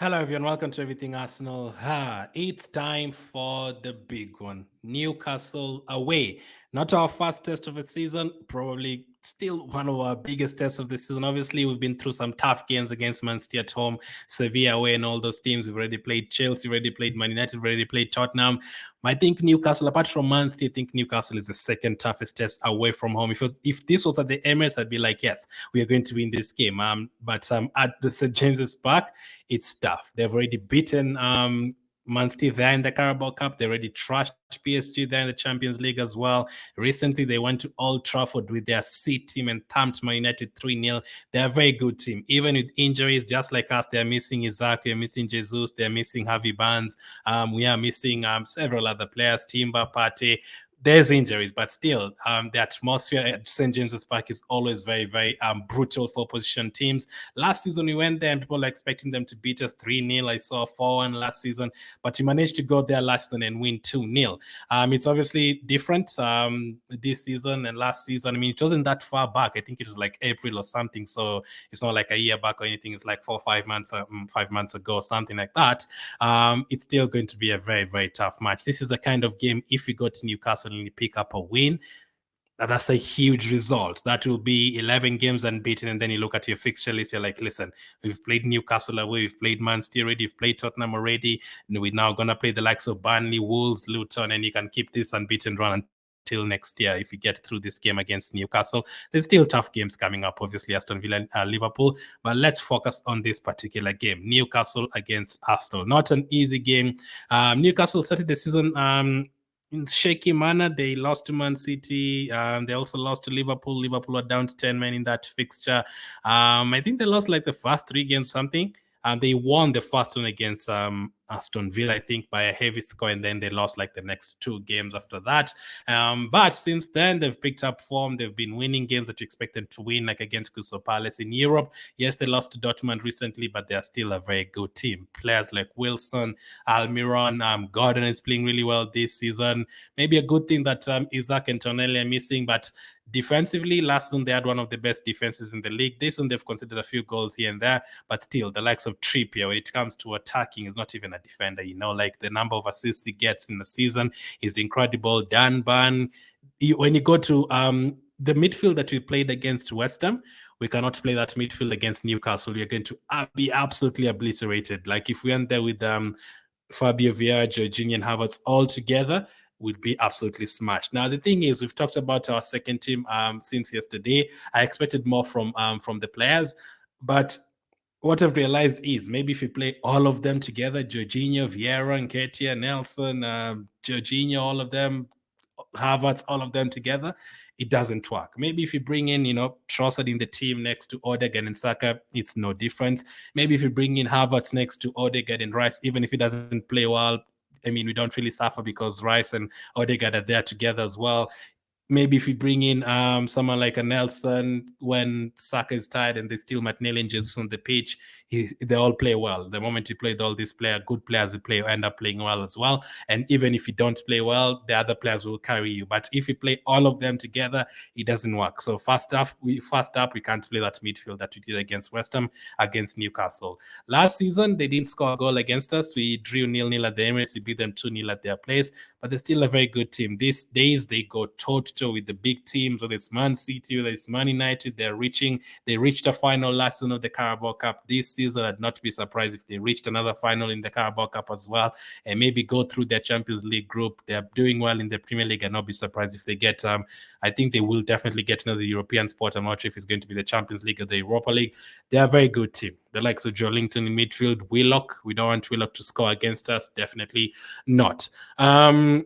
Hello, everyone. Welcome to Everything Arsenal. It's time for the big one. Newcastle away. Not our first test of the season, probably still one of our biggest tests of the season. Obviously, we've been through some tough games against Man City at home, Sevilla away, and all those teams. We've already played Chelsea, already played Man United, already played Tottenham. I think Newcastle, apart from Man City, I think Newcastle is the second toughest test away from home. If this was at the Emirates, I'd be like, yes, we are going to win this game. But at the St. James's Park, it's tough. They've already beaten Man City there in the Carabao Cup. They already trashed PSG there in the Champions League as well. Recently, they went to Old Trafford with their C team and thumped Man United 3-0. They're a very good team. Even with injuries, just like us, they're missing Isaac, they're missing Jesus, they're missing Harvey Barnes. We are missing several other players, Timber, Partey. There's injuries, but still, the atmosphere at St. James's Park is always very, very brutal for opposition teams. Last season, we went there and people are expecting them to beat us 3-0. I saw 4-1 last season, but we managed to go there last season and win 2-0. It's obviously different this season and last season. I mean, it wasn't that far back. I think it was like April or something. So it's not like a year back or anything. It's like 4 or 5 months, 5 months ago, something like that. It's still going to be a very, very tough match. This is the kind of game, if we go to Newcastle and pick up a win, that's a huge result. That will be 11 games unbeaten. And then you look at your fixture list, you're like, listen, we've played Newcastle away, we've played Man City already, we've played Tottenham already, and we're now going to play the likes of Burnley, Wolves, Luton, and you can keep this unbeaten run until next year if you get through this game against Newcastle. There's still tough games coming up, obviously, Aston Villa and Liverpool, but let's focus on this particular game, Newcastle against Aston. Not an easy game. Newcastle started the season in shaky manner. They lost to Man City. They also lost to Liverpool. Liverpool are down to 10 men in that fixture. I think they lost like the first 3 games, something. They won the first one against Aston Villa, I think, by a heavy score, and then they lost like the next 2 games after that. But since then, they've picked up form. They've been winning games that you expect them to win, like against Crystal Palace in Europe. Yes, they lost to Dortmund recently, but they're still a very good team. Players like Wilson, Almiron, Gordon is playing really well this season. Maybe a good thing that Isaac and Tonelli are missing, but defensively, last season they had one of the best defenses in the league. This season they've conceded a few goals here and there, but still, the likes of Trippier, when it comes to attacking, is not even a defender. Like the number of assists he gets in the season is incredible. Dan Burn, when you go to the midfield that we played against West Ham, we cannot play that midfield against Newcastle. We are going to be absolutely obliterated. Like if we went there with Fabio Vieira, Jorginho, and Havertz all together, would be absolutely smashed. Now, the thing is, we've talked about our second team since yesterday. I expected more from the players, but what I've realized is maybe if we play all of them together, Jorginho, Vieira, Nketiah, Nelson, Jorginho, all of them, Havertz, all of them together, it doesn't work. Maybe if you bring in, Trossard in the team next to Odegaard and Saka, it's no difference. Maybe if you bring in Havertz next to Odegaard and Rice, even if he doesn't play well, I mean, we don't really suffer because Rice and Odegaard are there together as well. Maybe if we bring in someone like a Nelson when Saka is tired and they still Martinelli and Jesus on the pitch, they all play well. The moment you play with all these good players who end up playing well as well. And even if you don't play well, the other players will carry you. But if you play all of them together, it doesn't work. So first up, we can't play that midfield that we did against West Ham, against Newcastle. Last season, they didn't score a goal against us. We drew 0-0 at the Emirates. We beat them 2-0 at their place. But they're still a very good team. These days, they go toe-to-toe with the big teams, whether it's Man City, whether it's Man United. They reached a final last season of the Carabao Cup. This season, I'd not be surprised if they reached another final in the Carabao Cup as well, and maybe go through their Champions League group. They're doing well in the Premier League. I'd not be surprised if they get, I think they will definitely get another European spot. I'm not sure if it's going to be the Champions League or the Europa League. They're a very good team. The likes of Joelinton in midfield, Willock. We don't want Willock to score against us. Definitely not.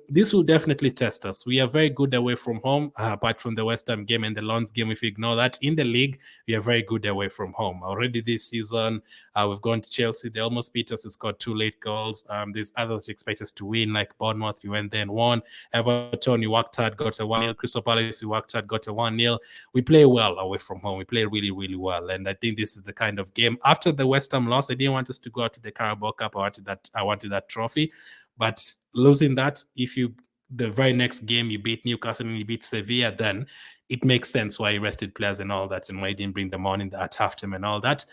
This will definitely test us. We are very good away from home, apart from the West Ham game and the Lens game. If you ignore that, in the league, we are very good away from home. Already this season, we've gone to Chelsea. They almost beat us. We scored 2 late goals. There's others you expect us to win, like Bournemouth. You went there and won. Everton, you worked hard, got a 1-0. Crystal Palace, you worked hard, got a 1-0. We play well away from home. We play really, really well. And I think this is the kind of game. After the West Ham loss, I didn't want us to go out to the Carabao Cup. I wanted that trophy. But losing that, the very next game you beat Newcastle and you beat Sevilla, then it makes sense why you rested players and all that, and why you didn't bring them on at halftime and all that.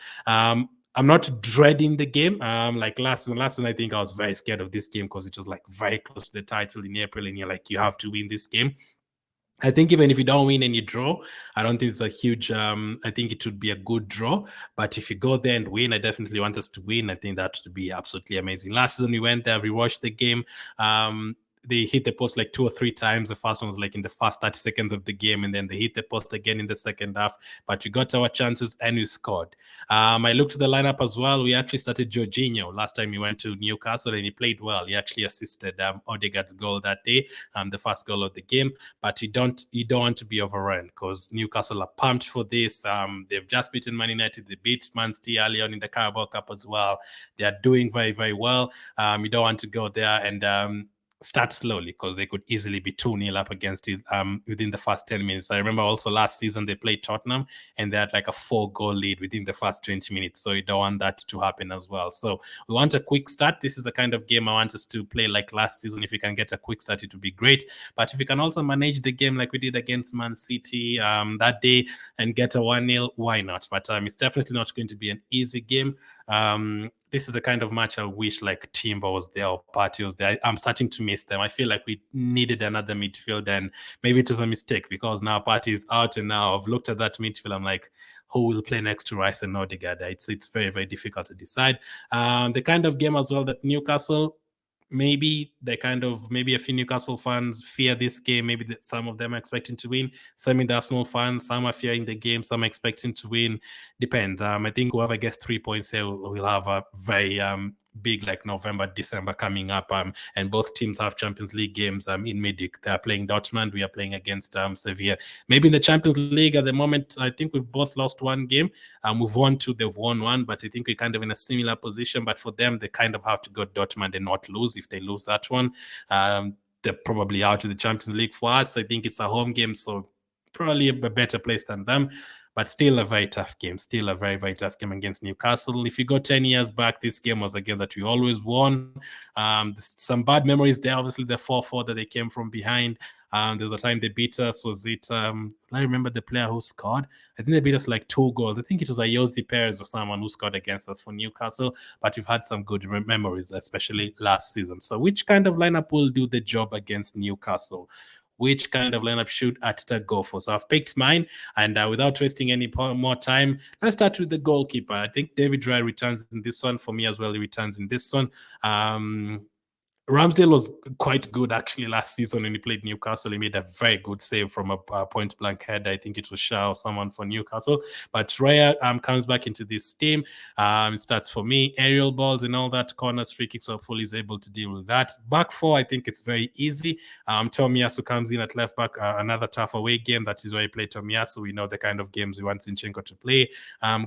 I'm not dreading the game. Like last season, I think I was very scared of this game because it was like very close to the title in April, and you're like, you have to win this game. I think even if you don't win and you draw, I don't think it's a huge. I think it would be a good draw. But if you go there and win, I definitely want us to win. I think that would be absolutely amazing. Last season we went there, we watched the game. They hit the post like 2 or 3 times. The first one was like in the first 30 seconds of the game, and then they hit the post again in the second half. But we got our chances and we scored. I looked at the lineup as well. We actually started Jorginho last time we went to Newcastle, and he played well. He actually assisted Odegaard's goal that day, the first goal of the game. But you don't want to be overrun because Newcastle are pumped for this. They've just beaten Man United. They beat Man City early on in the Carabao Cup as well. They are doing very, very well. You don't want to go there and start slowly because they could easily be 2-0 up against it within the first 10 minutes. I remember also last season they played Tottenham and they had like a 4-goal lead within the first 20 minutes. So you don't want that to happen as well. So we want a quick start. This is the kind of game I want us to play like last season. If we can get a quick start, it would be great. But if we can also manage the game like we did against Man City that day and get a 1-0, why not? But it's definitely not going to be an easy game. This is the kind of match I wish like Timber was there or Partey was there. I'm starting to miss them. I feel like we needed another midfield, and maybe it was a mistake because now Partey is out, and now I've looked at that midfield. I'm like, who will play next to Rice and Odegaard? It's very, very difficult to decide. The kind of game as well that Newcastle, maybe a few Newcastle fans fear this game. Maybe some of them are expecting to win. Some in the Arsenal fans, some are fearing the game, some are expecting to win. Depends. I think whoever gets 3 points here will have a very big like November, December coming up. And both teams have Champions League games in midweek. They are playing Dortmund. We are playing against Sevilla. Maybe in the Champions League at the moment, I think we've both lost one game. We've won 2, they've won 1, but I think we're kind of in a similar position. But for them, they kind of have to go Dortmund and not lose. If they lose that one, they're probably out of the Champions League. For us, I think it's a home game, so probably a better place than them. But still a very tough game. Still a very, very tough game against Newcastle. If you go 10 years back, this game was a game that we always won. Some bad memories there. Obviously, the 4-4 that they came from behind. There's a time they beat us. Was it? I remember the player who scored. I think they beat us like 2 goals. I think it was Ayoze Perez or someone who scored against us for Newcastle. But we've had some good memories, especially last season. So, which kind of lineup will do the job against Newcastle? Which kind of lineup should Arteta go for? So I've picked mine, and without wasting any more time, let's start with the goalkeeper. I think David Raya returns in this one. For me as well, he returns in this one. Ramsdale was quite good actually last season when he played Newcastle. He made a very good save from a point blank head. I think it was Shaw or someone for Newcastle. But Raya comes back into this team. It starts for me, aerial balls and all that, corners, free kicks. Hopefully he's able to deal with that. Back 4, I think it's very easy. Tomiyasu comes in at left back. Another tough away game. That is why he played Tomiyasu. We know the kind of games we want Zinchenko to play.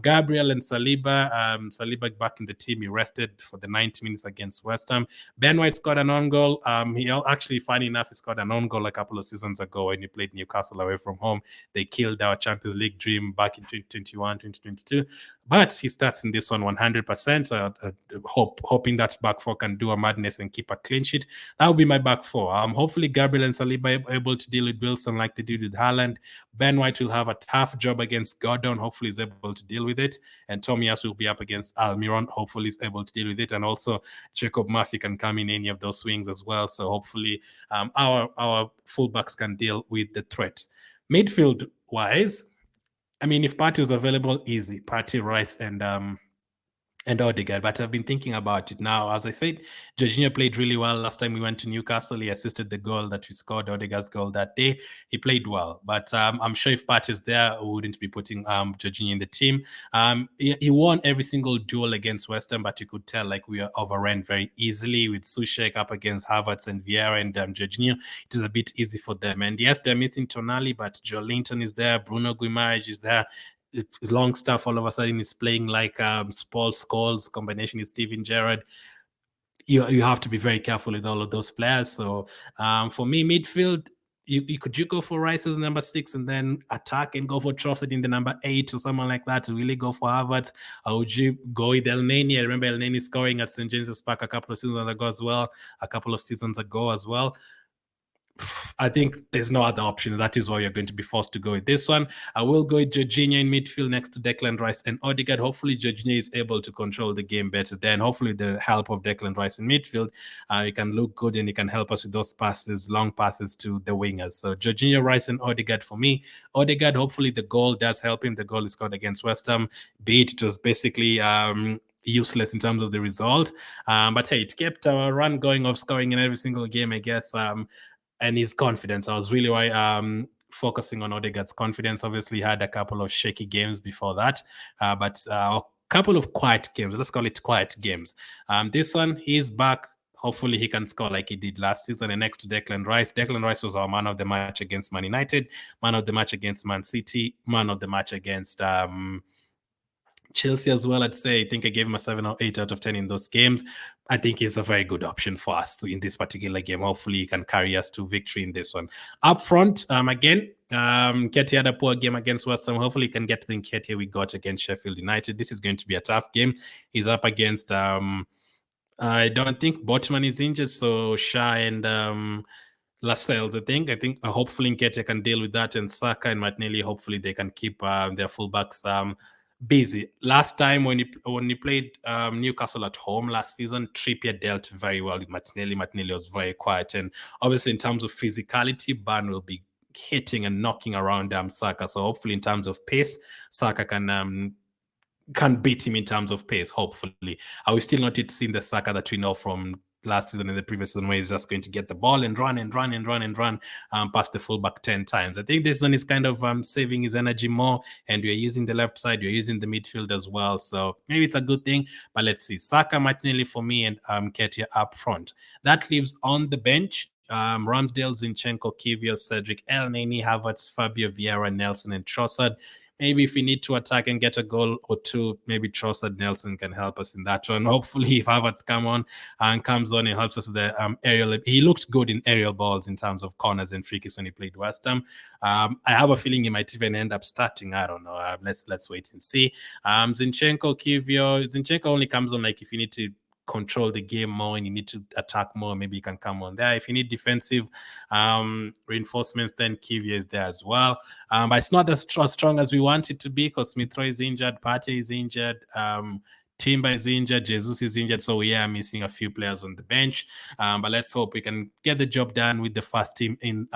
Gabriel and Saliba. Saliba back in the team. He rested for the 90 minutes against West Ham. Ben White scored an own goal. He actually, funny enough, he scored an own goal a couple of seasons ago when he played Newcastle away from home. They killed our Champions League dream back in 2021, 2022. But he starts in this one 100%, hoping that back 4 can do a madness and keep a clean sheet. That will be my back 4. Hopefully Gabriel and Saliba are able to deal with Wilson like they did with Haaland. Ben White will have a tough job against Gordon. Hopefully he's able to deal with it. And Tomiyasu will be up against Almiron. Hopefully he's able to deal with it. And also Jacob Murphy can come in any of those swings as well. So hopefully our fullbacks can deal with the threat. Midfield wise, I mean, if Partey was available, easy. Partey, Rice, and Odegaard. But I've been thinking about it now. As I said, Jorginho played really well last time we went to Newcastle. He assisted the goal that we scored, Odegaard's goal that day. He played well. But I'm sure if Partey was there, we wouldn't be putting Jorginho in the team. He won every single duel against West Ham, but you could tell like we were overrun very easily with Soucek up against Havertz and Vieira and Jorginho. It is a bit easy for them. And yes, they're missing Tonali, but Joe Linton is there. Bruno Guimaraes is there. Long stuff all of a sudden is playing like Paul Scholes combination is Steven Gerrard. You have to be very careful with all of those players. So for me, midfield, could you go for Rice as number 6 and then attack and go for Trossard in the number 8 or someone like that to really go for Havertz? Or would you go with El Neni? I remember El Neni scoring at St. James's Park a couple of seasons ago as well. I think there's no other option. That is why you're going to be forced to go with this one. I will go with Jorginho in midfield next to Declan Rice and Odegaard. Hopefully, Jorginho is able to control the game better. Then, hopefully, with the help of Declan Rice in midfield, he can look good and he can help us with those passes, long passes to the wingers. So, Jorginho, Rice, and Odegaard for me. Odegaard, hopefully, the goal does help him. The goal is scored against West Ham. Be it was basically useless in terms of the result. But hey, it kept our run going of scoring in every single game, I guess. And his confidence. I was really focusing on Odegaard's confidence. Obviously, he had a couple of shaky games before that, but a couple of quiet games. Let's call it quiet games. This one, he's back. Hopefully, he can score like he did last season. And next to Declan Rice. Declan Rice was our man of the match against Man United, man of the match against Man City, man of the match against Chelsea as well. I'd say I think I gave him a 7 or 8 out of 10 in those games. I think he's a very good option for us in this particular game. Hopefully, he can carry us to victory in this one. Up front, again, Nketiah had a poor game against West Ham. Hopefully, he can get the Nketiah we got against Sheffield United. This is going to be a tough game. He's up against, I don't think Botman is injured, so Shah and Lascelles, I think hopefully Nketiah can deal with that, and Saka and Martinelli, hopefully they can keep their fullbacks busy. Last time when he played Newcastle at home last season, Trippier dealt very well with Martinelli. Martinelli was very quiet, and obviously in terms of physicality, Burn will be hitting and knocking around Saka. So hopefully in terms of pace, Saka can beat him in terms of pace, hopefully. I will still not yet seen the Saka that we know from last season and the previous season, where he's just going to get the ball and run past the fullback 10 times. I think this one is kind of saving his energy more, and we're using the left side, we're using the midfield as well. So maybe it's a good thing, but let's see. Saka, Martinelli for me, and Nketiah up front. That leaves on the bench Ramsdale, Zinchenko, Kvyat, Cedric, El Neni, Havertz, Fabio Vieira, Nelson, and Trossard. Maybe if we need to attack and get a goal or two, maybe Trossard, Nelson can help us in that one. Hopefully, if Havertz comes on and helps us with the aerial. He looked good in aerial balls in terms of corners and free kicks when he played West Ham. I have a feeling he might even end up starting. I don't know. Let's wait and see. Zinchenko, Kvyat. Zinchenko only comes on like if you need to control the game more and you need to attack more, maybe you can come on there. If you need defensive reinforcements, then Kvyat is there as well. But it's not as strong as we want it to be, because Smith Rowe is injured, Partey is injured, Timber is injured, Jesus is injured, so we are missing a few players on the bench. But let's hope we can get the job done with the first team in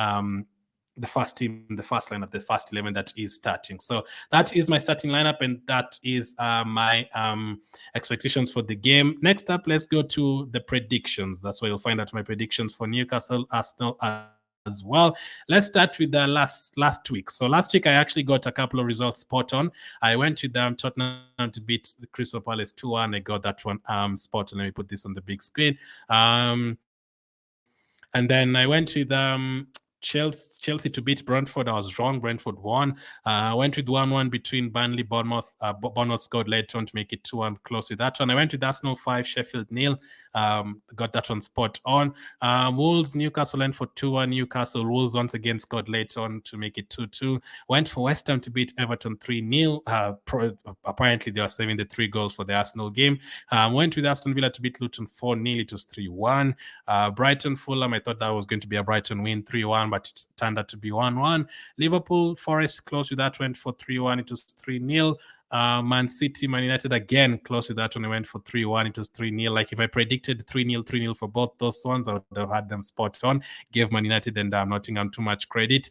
the first lineup, the first 11 that is starting. So that is my starting lineup, and that is my expectations for the game. Next up, let's go to the predictions. That's where you'll find out my predictions for Newcastle, Arsenal as well. Let's start with the last week. So last week I actually got a couple of results spot on. I went to Tottenham to beat the Crystal Palace 2-1. I got that one spot on. Let me put this on the big screen. And then I went with Chelsea to beat Brentford. I was wrong. Brentford won. I went with 1-1 between Burnley, Bournemouth. Bournemouth scored late on to make it 2-1, close with that one. I went with Arsenal 5, Sheffield 0. Got that one spot on. Wolves, Newcastle went for 2-1. Newcastle. Wolves once again scored late on to make it 2-2. Went for West Ham to beat Everton 3-0. Apparently, they were saving the 3 goals for the Arsenal game. Went with Aston Villa to beat Luton 4-0. It was 3-1. Brighton, Fulham. I thought that was going to be a Brighton win 3-1, but it turned out to be 1-1. Liverpool, Forest close with that, went for 3-1. It was 3-0. Man City, Man United again close with that one. I went for 3-1. It was 3-0. Like if I predicted 3-0 for both those ones, I would have had them spot on. Gave Man United and Nottingham too much credit,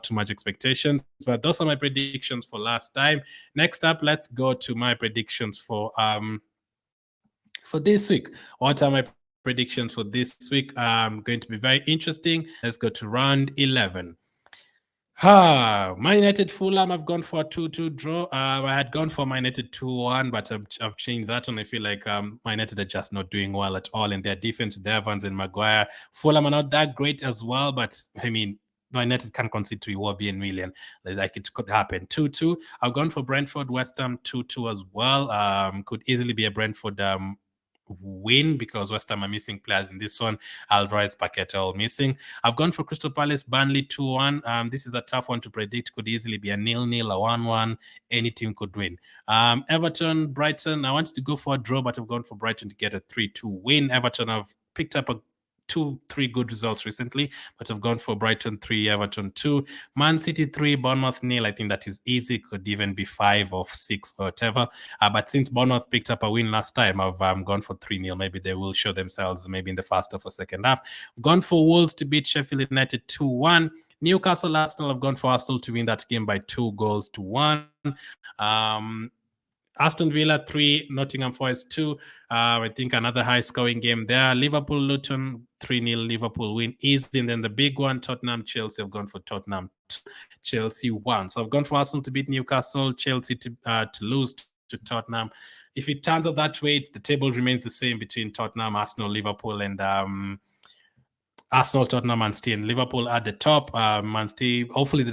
too much expectations. But those are my predictions for last time. Next up, let's go to my predictions for this week. What are my predictions for this week? Going to be very interesting. Let's go to round 11. Man United Fulham, I've gone for a 2-2 draw. I had gone for Man United 2-1, but I've changed that one. I feel like Man United are just not doing well at all in their defense with Evans and Maguire. Fulham are not that great as well, but I mean, Man United can concede to Iwobi and Million. Like it could happen. 2-2. I've gone for Brentford, West Ham 2-2 as well. Could easily be a Brentford win because West Ham are missing players in this one. Alvarez, Paqueta all missing. I've gone for Crystal Palace, Burnley 2-1. This is a tough one to predict. Could easily be a 0-0, a 1-1. Any team could win. Everton, Brighton. I wanted to go for a draw, but I've gone for Brighton to get a 3-2 win. Everton have picked up a three good results recently, but I've gone for Brighton 3, Everton 2, Man City 3, Bournemouth 0. I think that is easy. Could even be 5 or 6 or whatever. But since Bournemouth picked up a win last time, I've gone for 3-0. Maybe they will show themselves maybe in the first half or second half. I've gone for Wolves to beat Sheffield United 2-1. Newcastle, Arsenal, I've gone for Arsenal to win that game by 2-1. Aston Villa 3, Nottingham Forest 2. I think another high-scoring game there. Liverpool, Luton 3-0. Liverpool win easy. And then the big one, Tottenham, Chelsea. I've gone for Tottenham 2, Chelsea 1. So I've gone for Arsenal to beat Newcastle, Chelsea to lose to Tottenham. If it turns out that way, the table remains the same between Tottenham, Arsenal, Liverpool, and Arsenal, Tottenham, Man City, and Liverpool at the top. Man City, hopefully they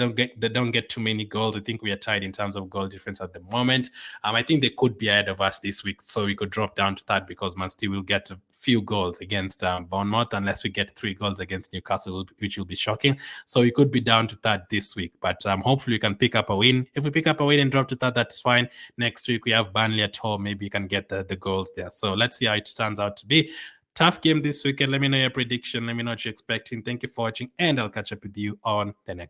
don't get too many goals. I think we are tied in terms of goal difference at the moment. I think they could be ahead of us this week, so we could drop down to third because Man City will get a few goals against Bournemouth unless we get 3 goals against Newcastle, which will be shocking. So we could be down to third this week, but hopefully we can pick up a win. If we pick up a win and drop to third, that's fine. Next week we have Burnley at home. Maybe you can get the goals there. So let's see how it turns out to be. Tough game this weekend. Let me know your prediction. Let me know what you're expecting. Thank you for watching, and I'll catch up with you on the next